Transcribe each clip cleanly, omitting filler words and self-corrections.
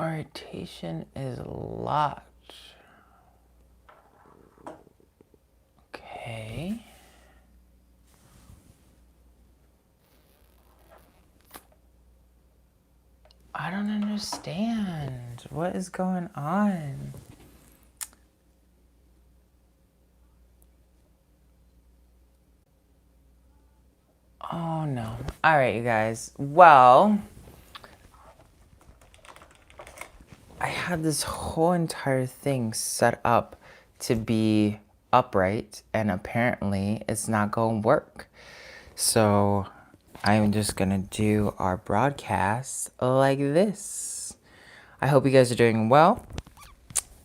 Orientation is locked. Okay. I don't understand. What is going on? Oh no. All right, you guys. Well, I had this whole entire thing set up to be upright, and apparently it's not going to work. So I'm just going to do our broadcast like this. I hope you guys are doing well,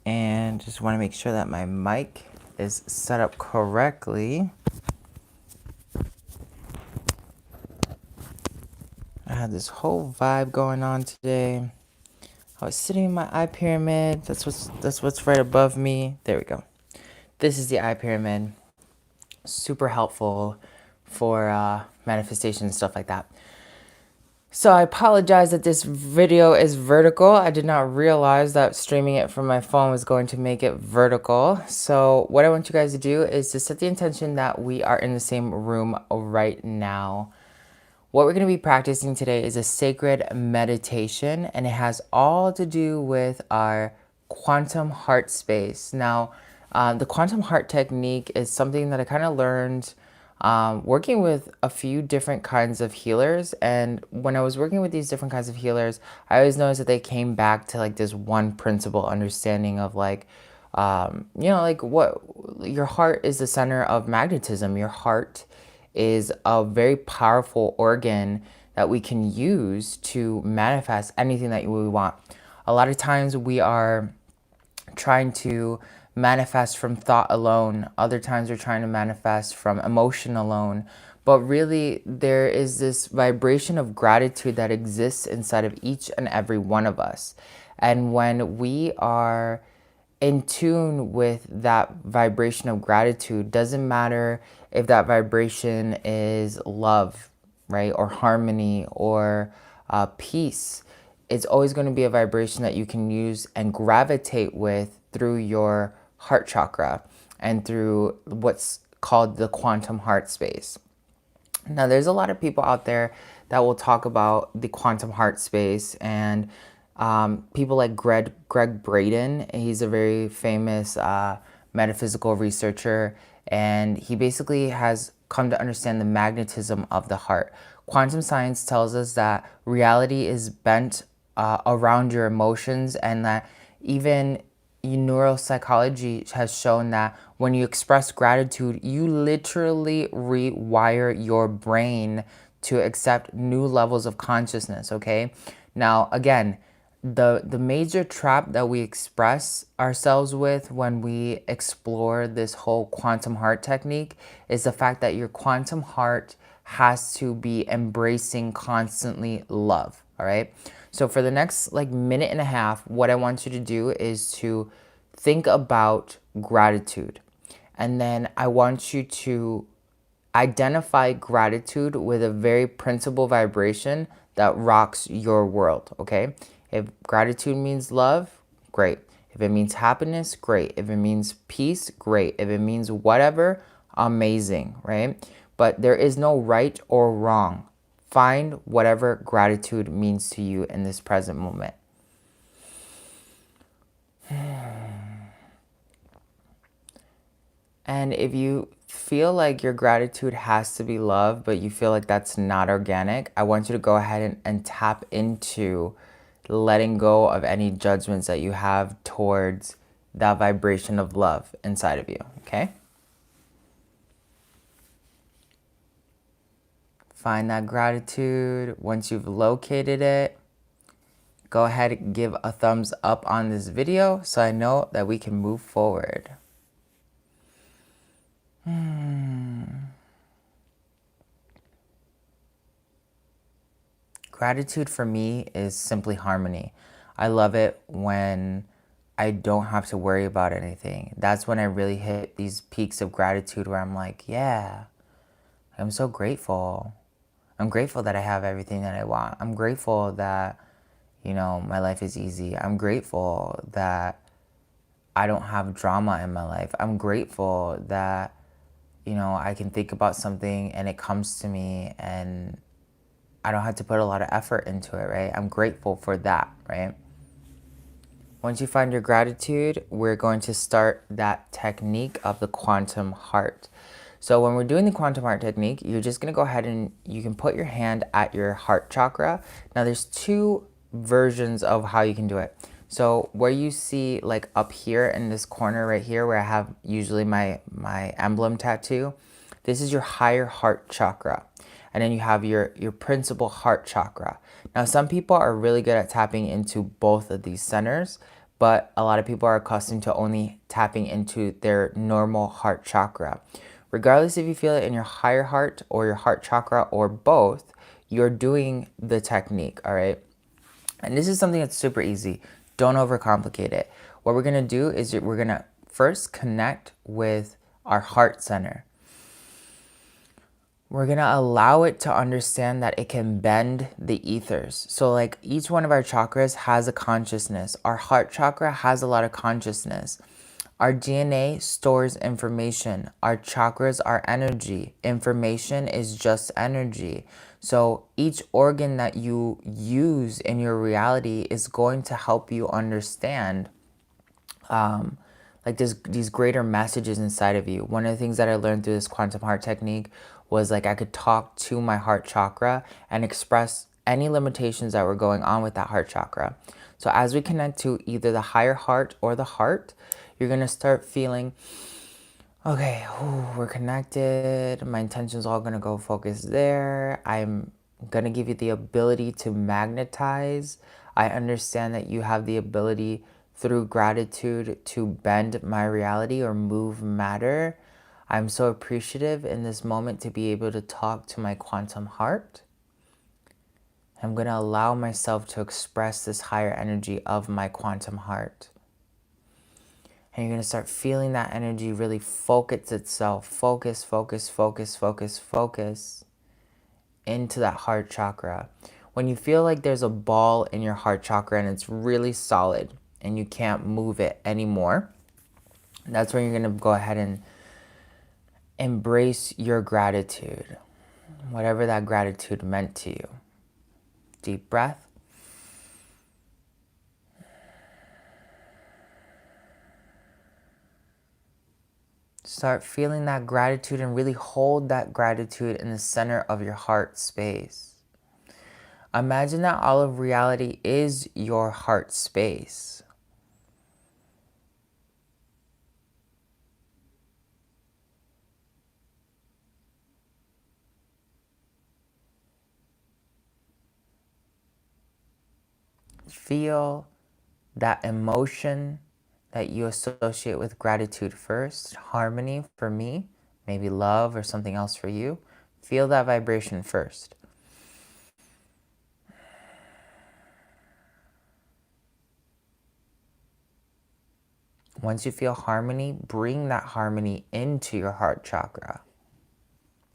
and just want to make sure that my mic is set up correctly. I had this whole vibe going on today. I was sitting in my eye pyramid. That's what's right above me. There we go. This is the eye pyramid. Super helpful for manifestation and stuff like that. So I apologize that this video is vertical. I did not realize that streaming it from my phone was going to make it vertical. So what I want you guys to do is to set the intention that we are in the same room right now. What we're going to be practicing today is a sacred meditation, and it has all to do with our quantum heart space. Now, the quantum heart technique is something that I kind of learned working with a few different kinds of healers. And when I was working with these different kinds of healers, I always noticed that they came back to like this one principle understanding of like, like what your heart is the center of magnetism. Your heart is a very powerful organ that we can use to manifest anything that we want. A lot of times we are trying to manifest from thought alone. Other times we're trying to manifest from emotion alone. But really, there is this vibration of gratitude that exists inside of each and every one of us. And when we are in tune with that vibration of gratitude, doesn't matter if that vibration is love, right, or harmony, or peace. It's always going to be a vibration that you can use and gravitate with through your heart chakra and through what's called the quantum heart space. Now, there's a lot of people out there that will talk about the quantum heart space, and people like Greg Braden. He's a very famous metaphysical researcher, and he basically has come to understand the magnetism of the heart. Quantum science tells us that reality is bent around your emotions, and that even neuropsychology has shown that when you express gratitude, you literally rewire your brain to accept new levels of consciousness, okay? Now, again, the major trap that we express ourselves with when we explore this whole quantum heart technique is the fact that your quantum heart has to be embracing constantly love, all right? So for the next like minute and a half, what I want you to do is to think about gratitude. And then I want you to identify gratitude with a very principal vibration that rocks your world, okay? If gratitude means love, great. If it means happiness, great. If it means peace, great. If it means whatever, amazing, right? But there is no right or wrong. Find whatever gratitude means to you in this present moment. And if you feel like your gratitude has to be love, but you feel like that's not organic, I want you to go ahead and tap into letting go of any judgments that you have towards that vibration of love inside of you, okay? Find that gratitude. Once you've located it, go ahead and give a thumbs up on this video so I know that we can move forward. Gratitude for me is simply harmony. I love it when I don't have to worry about anything. That's when I really hit these peaks of gratitude where I'm like, yeah, I'm so grateful. I'm grateful that I have everything that I want. I'm grateful that, you know, my life is easy. I'm grateful that I don't have drama in my life. I'm grateful that, you know, I can think about something and it comes to me and I don't have to put a lot of effort into it, right? I'm grateful for that, right? Once you find your gratitude, we're going to start that technique of the quantum heart. So when we're doing the quantum heart technique, you're just going to go ahead and you can put your hand at your heart chakra. Now there's two versions of how you can do it. So where you see like up here in this corner right here where I have usually my emblem tattoo, this is your higher heart chakra. And then you have your principal heart chakra. Now, some people are really good at tapping into both of these centers, but a lot of people are accustomed to only tapping into their normal heart chakra. Regardless if you feel it in your higher heart or your heart chakra or both, you're doing the technique, all right? And this is something that's super easy. Don't overcomplicate it. What we're gonna do is we're gonna first connect with our heart center. We're going to allow it to understand that it can bend the ethers. So like each one of our chakras has a consciousness. Our heart chakra has a lot of consciousness. Our DNA stores information. Our chakras are energy. Information is just energy. So each organ that you use in your reality is going to help you understand like these greater messages inside of you. One of the things that I learned through this quantum heart technique was like I could talk to my heart chakra and express any limitations that were going on with that heart chakra. So as we connect to either the higher heart or the heart, you're going to start feeling, okay, we're connected. My intention's all going to go focus there. I'm going to give you the ability to magnetize. I understand that you have the ability through gratitude to bend my reality or move matter. I'm so appreciative in this moment to be able to talk to my quantum heart. I'm going to allow myself to express this higher energy of my quantum heart. And you're going to start feeling that energy really focus itself. Focus, focus, focus, focus, focus into that heart chakra. When you feel like there's a ball in your heart chakra and it's really solid and you can't move it anymore, that's when you're going to go ahead and embrace your gratitude, whatever that gratitude meant to you. Deep breath. Start feeling that gratitude and really hold that gratitude in the center of your heart space. Imagine that all of reality is your heart space. Feel that emotion that you associate with gratitude first. Harmony for me, maybe love or something else for you. Feel that vibration first. Once you feel harmony, bring that harmony into your heart chakra.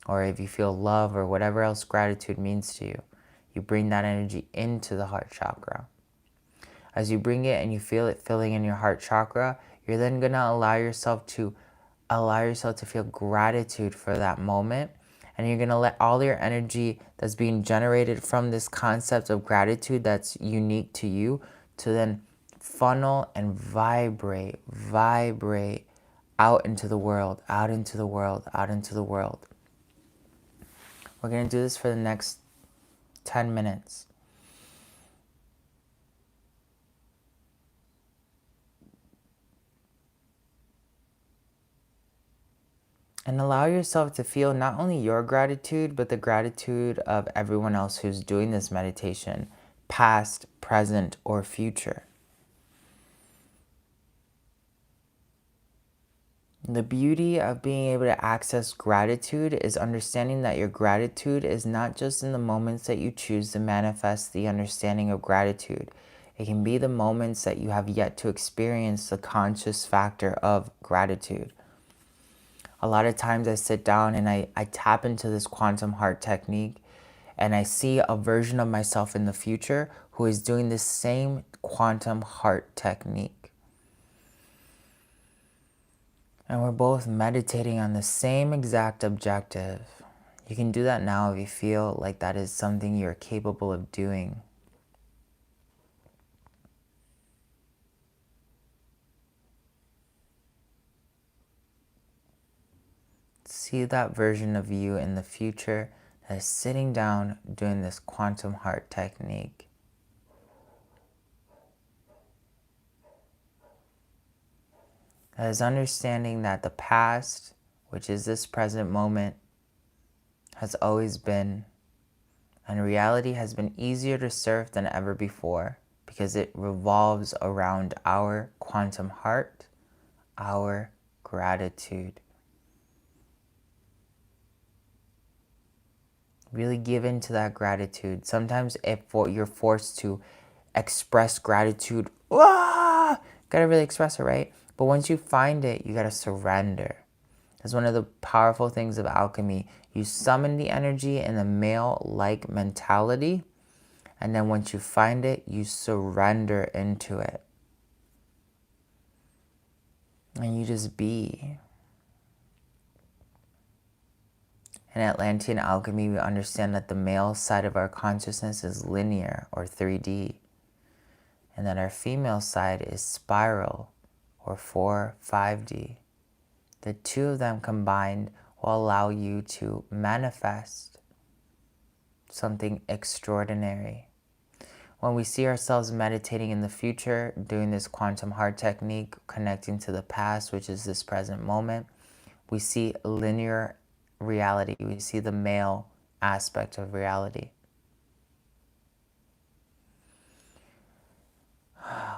Or if you feel love or whatever else gratitude means to you, you bring that energy into the heart chakra. As you bring it and you feel it filling in your heart chakra, you're then going to allow yourself to feel gratitude for that moment. And you're going to let all your energy that's being generated from this concept of gratitude that's unique to you to then funnel and vibrate out into the world, out into the world, out into the world. We're going to do this for the next 10 minutes. And allow yourself to feel not only your gratitude, but the gratitude of everyone else who's doing this meditation, past, present, or future. The beauty of being able to access gratitude is understanding that your gratitude is not just in the moments that you choose to manifest the understanding of gratitude. It can be the moments that you have yet to experience the conscious factor of gratitude. A lot of times I sit down and I tap into this quantum heart technique And I see a version of myself in the future who is doing this same quantum heart technique. And we're both meditating on the same exact objective. You can do that now if you feel like that is something you're capable of doing. See that version of you in the future that is sitting down doing this quantum heart technique. That is understanding that the past, which is this present moment, has always been, and reality has been easier to serve than ever before because it revolves around our quantum heart, our gratitude. Really give into that gratitude. Sometimes if you're forced to express gratitude, gotta really express it, right? But once you find it, you gotta surrender. That's one of the powerful things of alchemy. You summon the energy in a male-like mentality, and then once you find it, you surrender into it. And you just be. In Atlantean alchemy, we understand that the male side of our consciousness is linear or 3D, and that our female side is spiral or 4-5D. The two of them combined will allow you to manifest something extraordinary. When we see ourselves meditating in the future, doing this quantum heart technique, connecting to the past, which is this present moment, we see linear reality. We see the male aspect of reality.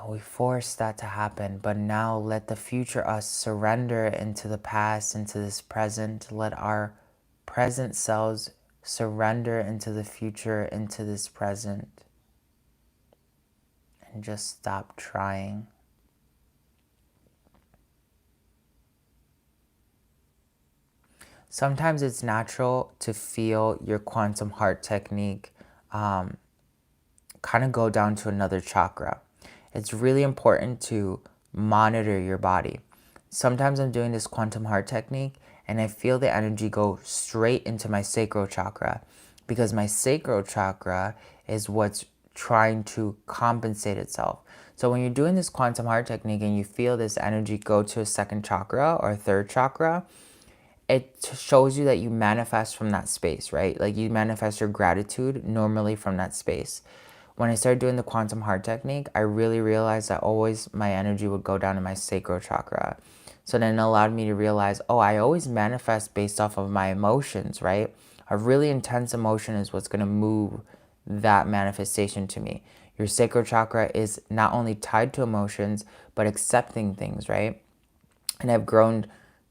We force that to happen, but now let the future us surrender into the past, into this present. Let our present selves surrender into the future, into this present. And just stop trying. Sometimes it's natural to feel your quantum heart technique kind of go down to another chakra. It's really important to monitor your body. Sometimes I'm doing this quantum heart technique and I feel the energy go straight into my sacral chakra because my sacral chakra is what's trying to compensate itself. So when you're doing this quantum heart technique and you feel this energy go to a second chakra or a third chakra, it shows you that you manifest from that space, right? Like you manifest your gratitude normally from that space. When I started doing the quantum heart technique, I really realized that always my energy would go down to my sacral chakra. So then it allowed me to realize, oh, I always manifest based off of my emotions, right? A really intense emotion is what's going to move that manifestation to me. Your sacral chakra is not only tied to emotions, but accepting things, right? And I've grown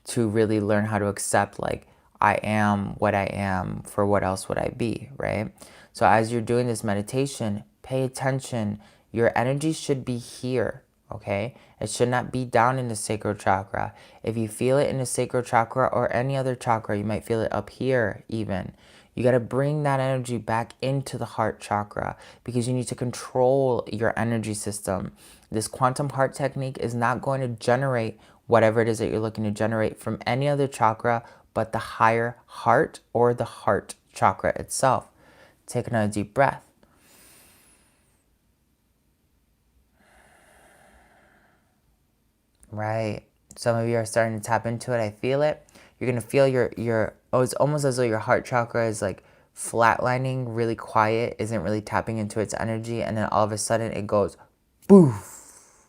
to really learn how to accept, like, I am what I am, for what else would I be, right? So as you're doing this meditation, pay attention. Your energy should be here, okay? It should not be down in the sacral chakra. If you feel it in the sacral chakra or any other chakra, you might feel it up here even. You got to bring that energy back into the heart chakra because you need to control your energy system. This quantum heart technique is not going to generate whatever it is that you're looking to generate from any other chakra but the higher heart or the heart chakra itself. Take another deep breath. Right. Some of you are starting to tap into it. I feel it. You're going to feel it's almost as though your heart chakra is like flatlining, really quiet, isn't really tapping into its energy. And then all of a sudden it goes boof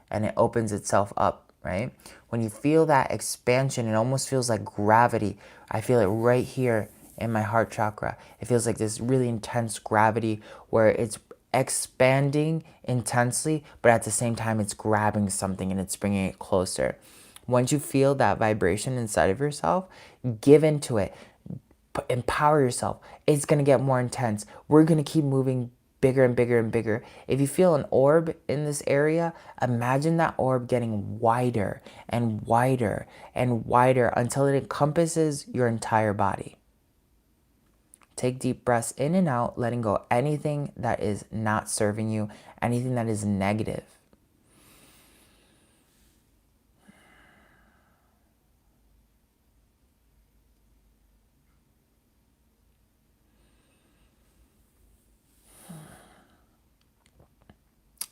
and it opens itself up, right? When you feel that expansion, it almost feels like gravity. I feel it right here in my heart chakra. It feels like this really intense gravity where it's expanding intensely, but at the same time it's grabbing something and it's bringing it closer. Once you feel that vibration inside of yourself, give into it. Empower yourself. It's going to get more intense. We're going to keep moving bigger and bigger and bigger. If you feel an orb in this area, imagine that orb getting wider and wider and wider until it encompasses your entire body. Take deep breaths in and out, letting go anything that is not serving you, anything that is negative.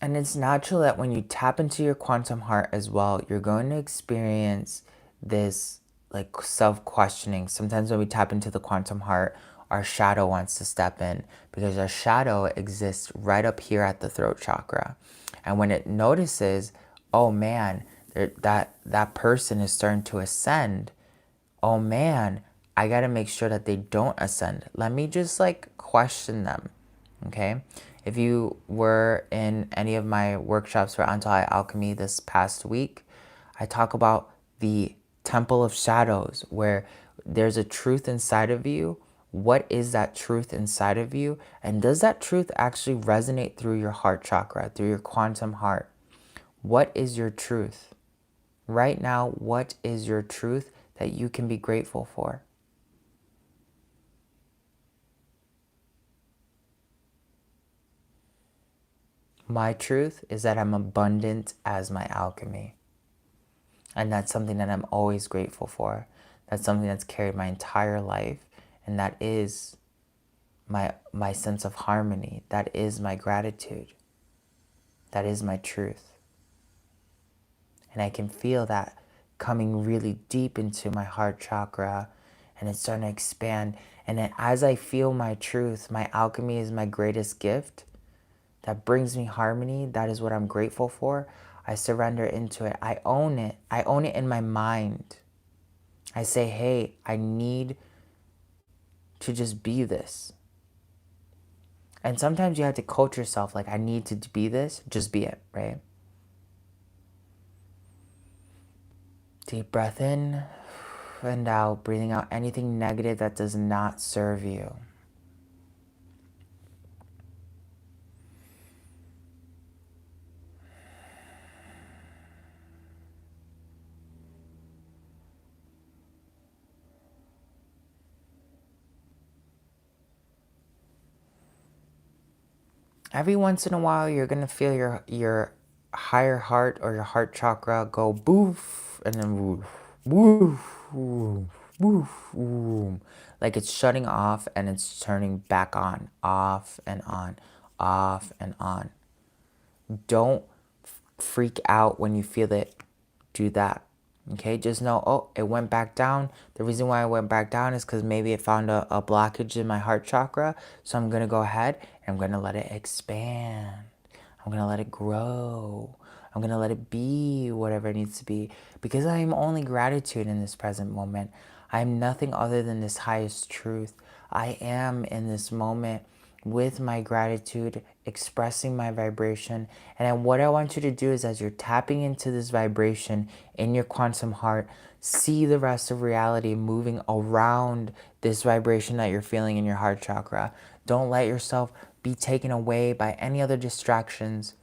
And it's natural that when you tap into your quantum heart as well, you're going to experience this like self-questioning. Sometimes when we tap into the quantum heart, our shadow wants to step in because our shadow exists right up here at the throat chakra. And when it notices, oh man, that person is starting to ascend, oh man, I got to make sure that they don't ascend. Let me just like question them. Okay. If you were in any of my workshops for anti-alchemy this past week, I talk about the temple of shadows where there's a truth inside of you. What is that truth inside of you? And does that truth actually resonate through your heart chakra, through your quantum heart? What is your truth? Right now, what is your truth that you can be grateful for? My truth is that I'm abundant as my alchemy. And that's something that I'm always grateful for. That's something that's carried my entire life. And that is my sense of harmony. That is my gratitude. That is my truth. And I can feel that coming really deep into my heart chakra, and it's starting to expand. And then as I feel my truth, my alchemy is my greatest gift. That brings me harmony. That is what I'm grateful for. I surrender into it. I own it. I own it in my mind. I say, hey, I need to just be this. And sometimes you have to coach yourself, like, I need to be this. Just be it, right? Deep breath in and out, breathing out anything negative that does not serve you. Every once in a while, you're going to feel your higher heart or your heart chakra go boof and then woof, woof, woof, woof, woof. Like it's shutting off and it's turning back on, off and on, off and on. Don't freak out when you feel it. Do that. Okay, just know, oh, it went back down. The reason why it went back down is because maybe it found a blockage in my heart chakra. So I'm going to go ahead and I'm going to let it expand. I'm going to let it grow. I'm going to let it be whatever it needs to be. Because I am only gratitude in this present moment. I am nothing other than this highest truth. I am in this moment with my gratitude, expressing my vibration. And then what I want you to do is as you're tapping into this vibration in your quantum heart, see the rest of reality moving around this vibration that you're feeling in your heart chakra. Don't let yourself be taken away by any other distractions.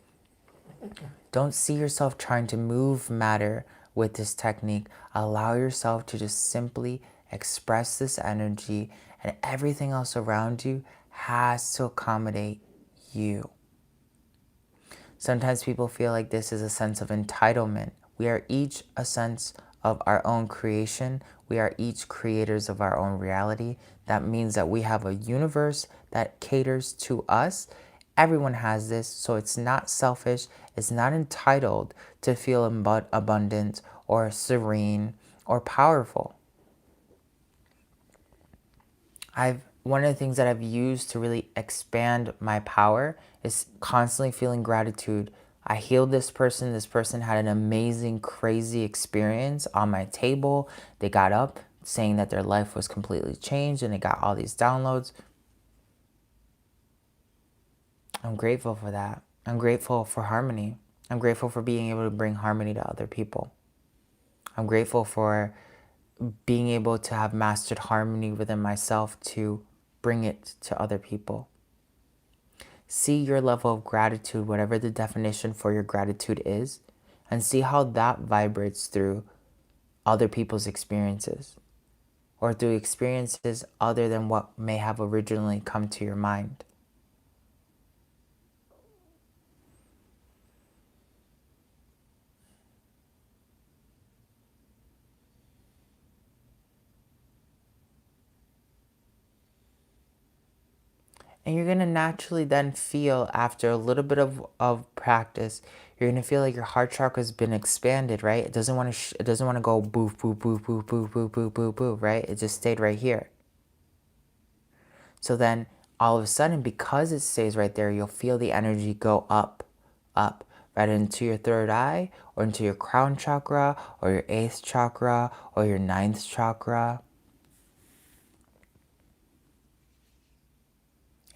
Don't see yourself trying to move matter with this technique. Allow yourself to just simply express this energy, and everything else around you has to accommodate you. Sometimes people feel like this is a sense of entitlement. We are each a sense of our own creation. We are each creators of our own reality. That means that we have a universe that caters to us. Everyone has this, so it's not selfish. It's not entitled to feel abundant or serene or powerful. One of the things that I've used to really expand my power is constantly feeling gratitude. I healed this person. This person had an amazing, crazy experience on my table. They got up saying that their life was completely changed and they got all these downloads. I'm grateful for that. I'm grateful for harmony. I'm grateful for being able to bring harmony to other people. I'm grateful for being able to have mastered harmony within myself to bring it to other people. See your level of gratitude, whatever the definition for your gratitude is, and see how that vibrates through other people's experiences. or through experiences other than what may have originally come to your mind. And you're going to naturally then feel, after a little bit of practice, you're going to feel like your heart chakra has been expanded, right? It doesn't want to it doesn't want to go boof boof boof boof boof boof boof boof boof, right? It just stayed right here. So then all of a sudden, because it stays right there, you'll feel the energy go up, up, right into your third eye, or into your crown chakra, or your eighth chakra, or your ninth chakra.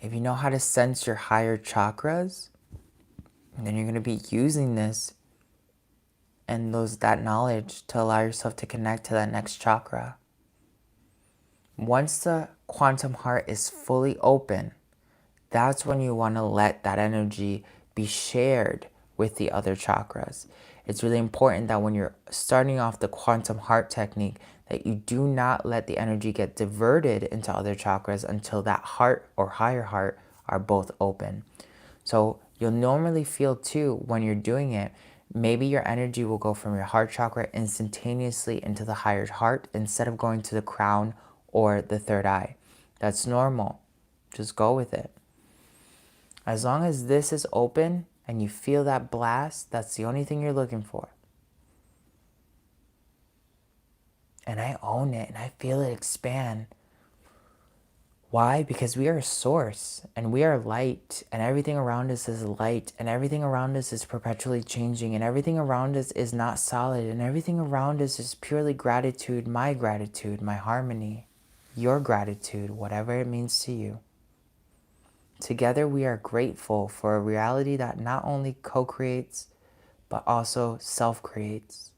If you know how to sense your higher chakras, then you're going to be using this and that knowledge to allow yourself to connect to that next chakra. Once the quantum heart is fully open, that's when you want to let that energy be shared with the other chakras. It's really important that when you're starting off the quantum heart technique, that you do not let the energy get diverted into other chakras until that heart or higher heart are both open. So you'll normally feel too, when you're doing it, maybe your energy will go from your heart chakra instantaneously into the higher heart instead of going to the crown or the third eye. That's normal. Just go with it. As long as this is open and you feel that blast, that's the only thing you're looking for. And I own it and I feel it expand. Why? Because we are a source and we are light, and everything around us is light, and everything around us is perpetually changing, and everything around us is not solid, and everything around us is purely gratitude, my harmony, your gratitude, whatever it means to you. Together we are grateful for a reality that not only co-creates, but also self-creates.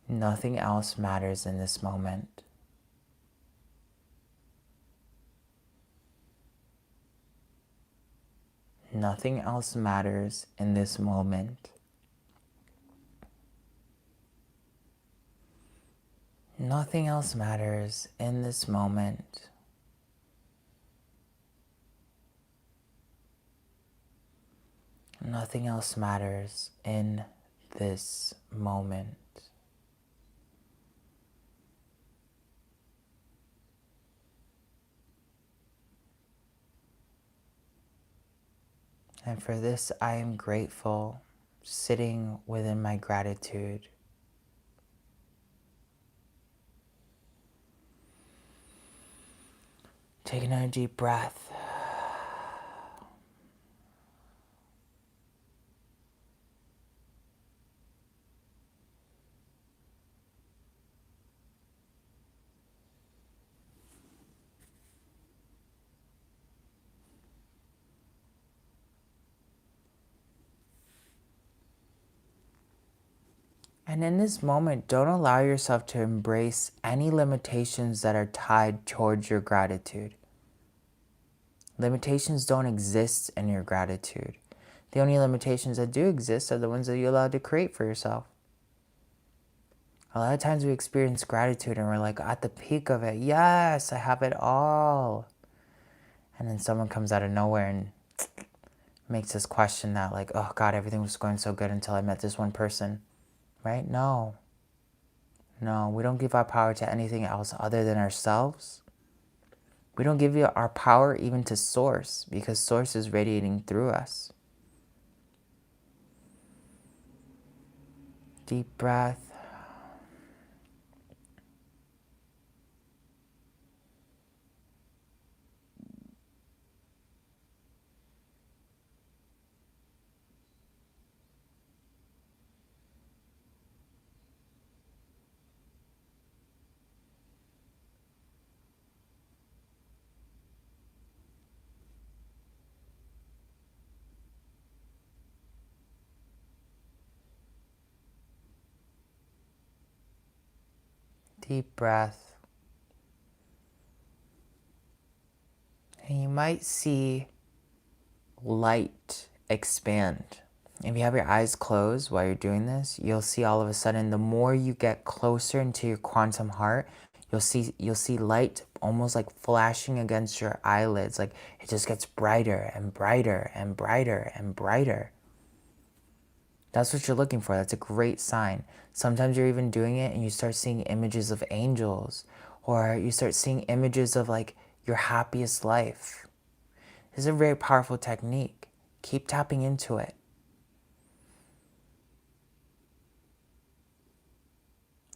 Nothing else matters in this moment. Nothing else matters in this moment. Nothing else matters in this moment. Nothing else matters in this moment. And for this, I am grateful, sitting within my gratitude. Take another deep breath. And in this moment, don't allow yourself to embrace any limitations that are tied towards your gratitude. Limitations don't exist in your gratitude. The only limitations that do exist are the ones that you're allowed to create for yourself. A lot of times we experience gratitude and we're like at the peak of it. Yes, I have it all. And then someone comes out of nowhere and makes us question that, like, oh God, everything was going so good until I met this one person. Right? No. No, we don't give our power to anything else other than ourselves. We don't give our power even to Source, because Source is radiating through us. Deep breath. Deep breath. And you might see light expand. If you have your eyes closed while you're doing this, you'll see all of a sudden the more you get closer into your quantum heart, you'll see light almost like flashing against your eyelids. Like it just gets brighter and brighter and brighter and brighter. That's what you're looking for. That's a great sign. Sometimes you're even doing it and you start seeing images of angels, or you start seeing images of like your happiest life. This is a very powerful technique. Keep tapping into it.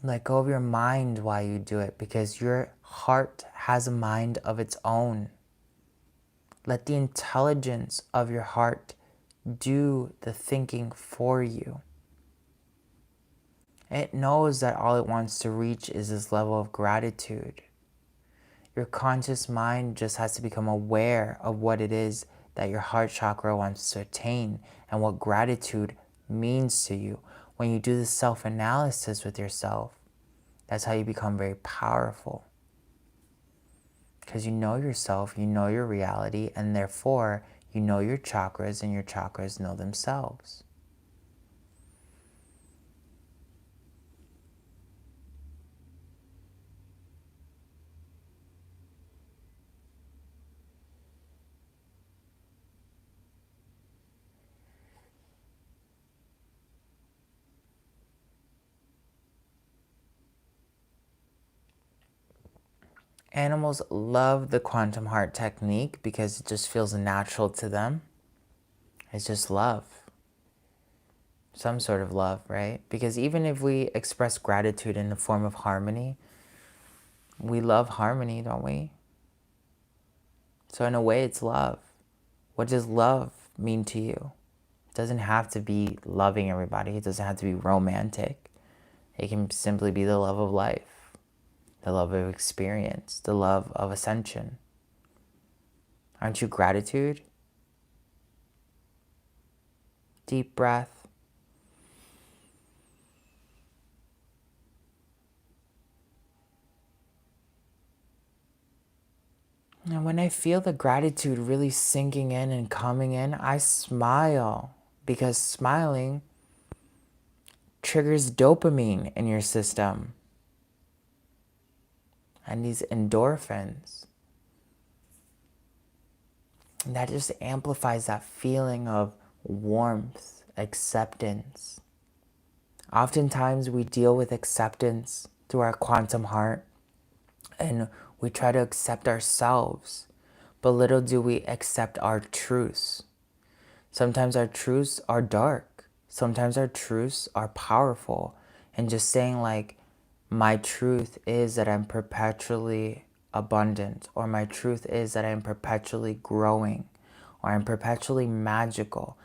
Let go of your mind while you do it, because your heart has a mind of its own. Let the intelligence of your heart do the thinking for you. It knows that all it wants to reach is this level of gratitude. Your conscious mind just has to become aware of what it is that your heart chakra wants to attain and what gratitude means to you. When you do this self-analysis with yourself, that's how you become very powerful. Because you know yourself, you know your reality, and therefore you know your chakras, and your chakras know themselves. Animals love the quantum heart technique because it just feels natural to them. It's just love. Some sort of love, right? Because even if we express gratitude in the form of harmony, we love harmony, don't we? So in a way, it's love. What does love mean to you? It doesn't have to be loving everybody. It doesn't have to be romantic. It can simply be the love of life, the love of experience, the love of ascension. Aren't you gratitude? Deep breath. And when I feel the gratitude really sinking in and coming in, I smile, because smiling triggers dopamine in your system and these endorphins. And that just amplifies that feeling of warmth, acceptance. Oftentimes we deal with acceptance through our quantum heart, and we try to accept ourselves, but little do we accept our truths. Sometimes our truths are dark. Sometimes our truths are powerful. And just saying like, my truth is that I'm perpetually abundant, or my truth is that I'm perpetually growing, or I'm perpetually magical.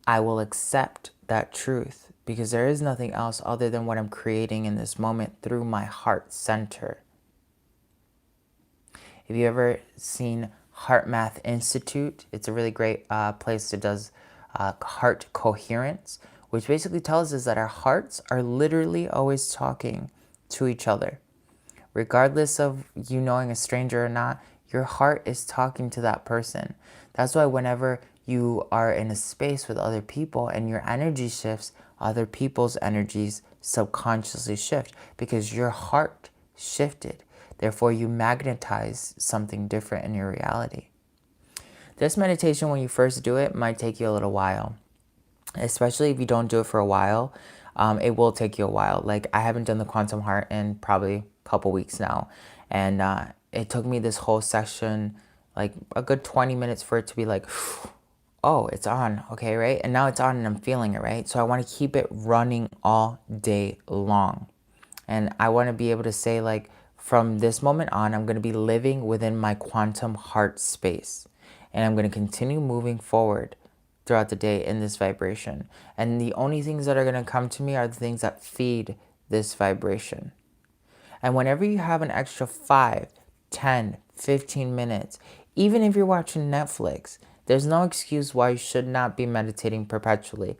I will accept that truth because there is nothing else other than what I'm creating in this moment through my heart center. Have you ever seen Heart Math Institute? It's a really great place that does heart coherence, which basically tells us that our hearts are literally always talking to each other. Regardless of you knowing a stranger or not, your heart is talking to that person. That's why whenever you are in a space with other people and your energy shifts, other people's energies subconsciously shift because your heart shifted. Therefore, you magnetize something different in your reality. This meditation, when you first do it, might take you a little while. Especially if you don't do it for a while, it will take you a while. Like, I haven't done the quantum heart in probably a couple weeks now. And it took me this whole session, like a good 20 minutes for it to be like, oh, it's on, okay, right? And now it's on and I'm feeling it, right? So I want to keep it running all day long. And I want to be able to say, like, from this moment on, I'm going to be living within my quantum heart space. And I'm going to continue moving forward throughout the day in this vibration. And the only things that are going to come to me are the things that feed this vibration. And whenever you have an extra 5, 10, 15 minutes, even if you're watching Netflix, there's no excuse why you should not be meditating perpetually.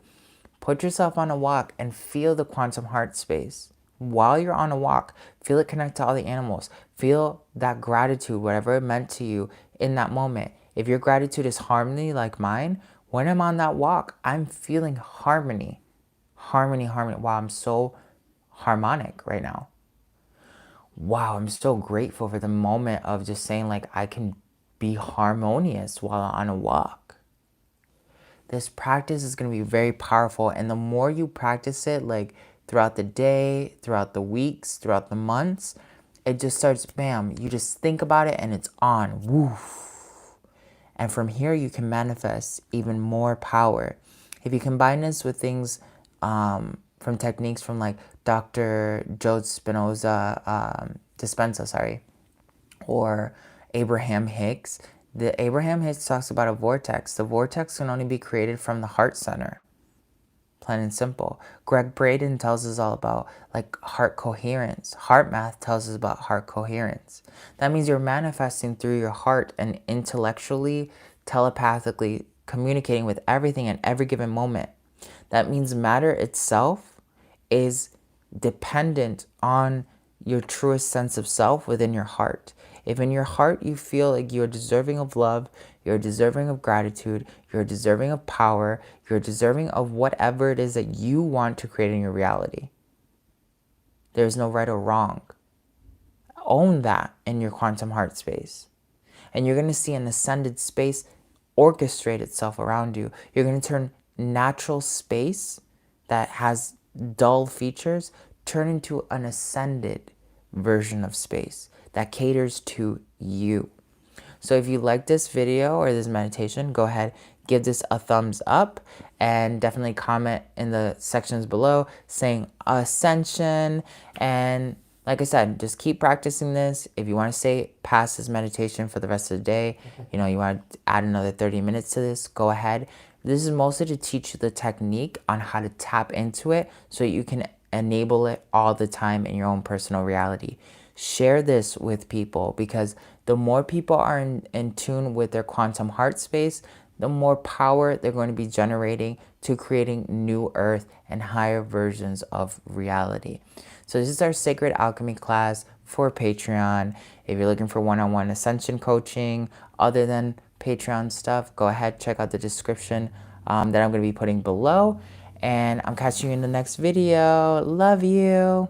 Put yourself on a walk and feel the quantum heart space. While you're on a walk, feel it connect to all the animals. Feel that gratitude, whatever it meant to you in that moment. If your gratitude is harmony like mine, When I'm on that walk, I'm feeling harmony. Harmony, harmony. Wow, I'm so harmonic right now. Wow, I'm so grateful for the moment of just saying, like, I can be harmonious while on a walk. This practice is going to be very powerful. And the more you practice it, like throughout the day, throughout the weeks, throughout the months, it just starts, bam, you just think about it and it's on. Woof. And from here, you can manifest even more power. If you combine this with things from techniques from like Dr. Joe Dispenza, sorry, or Abraham Hicks. The Abraham Hicks talks about a vortex. The vortex can only be created from the heart center. Plain and simple. Greg Braden tells us all about like heart coherence. Heart math tells us about heart coherence. That means you're manifesting through your heart and intellectually, telepathically communicating with everything in every given moment. That means matter itself is dependent on your truest sense of self within your heart. If in your heart you feel like you're deserving of love, you're deserving of gratitude, you're deserving of power, you're deserving of whatever it is that you want to create in your reality, there's no right or wrong. Own that in your quantum heart space. And you're going to see an ascended space orchestrate itself around you. You're going to turn natural space that has dull features turn into an ascended version of space that caters to you. So if you like this video or this meditation, go ahead, give this a thumbs up, and definitely comment in the sections below saying ascension. And like I said, just keep practicing this. If you want to stay past this meditation for the rest of the day, you want to add another 30 minutes to this, go ahead. This is mostly to teach you the technique on how to tap into it so you can enable it all the time in your own personal reality. Share this with people, because the more people are in tune with their quantum heart space, the more power they're going to be generating to creating new earth and higher versions of reality. So this is our Sacred Alchemy class for Patreon. If you're looking for one-on-one ascension coaching other than Patreon stuff, go ahead, check out the description that I'm going to be putting below. And I'm catching you in the next video. Love you.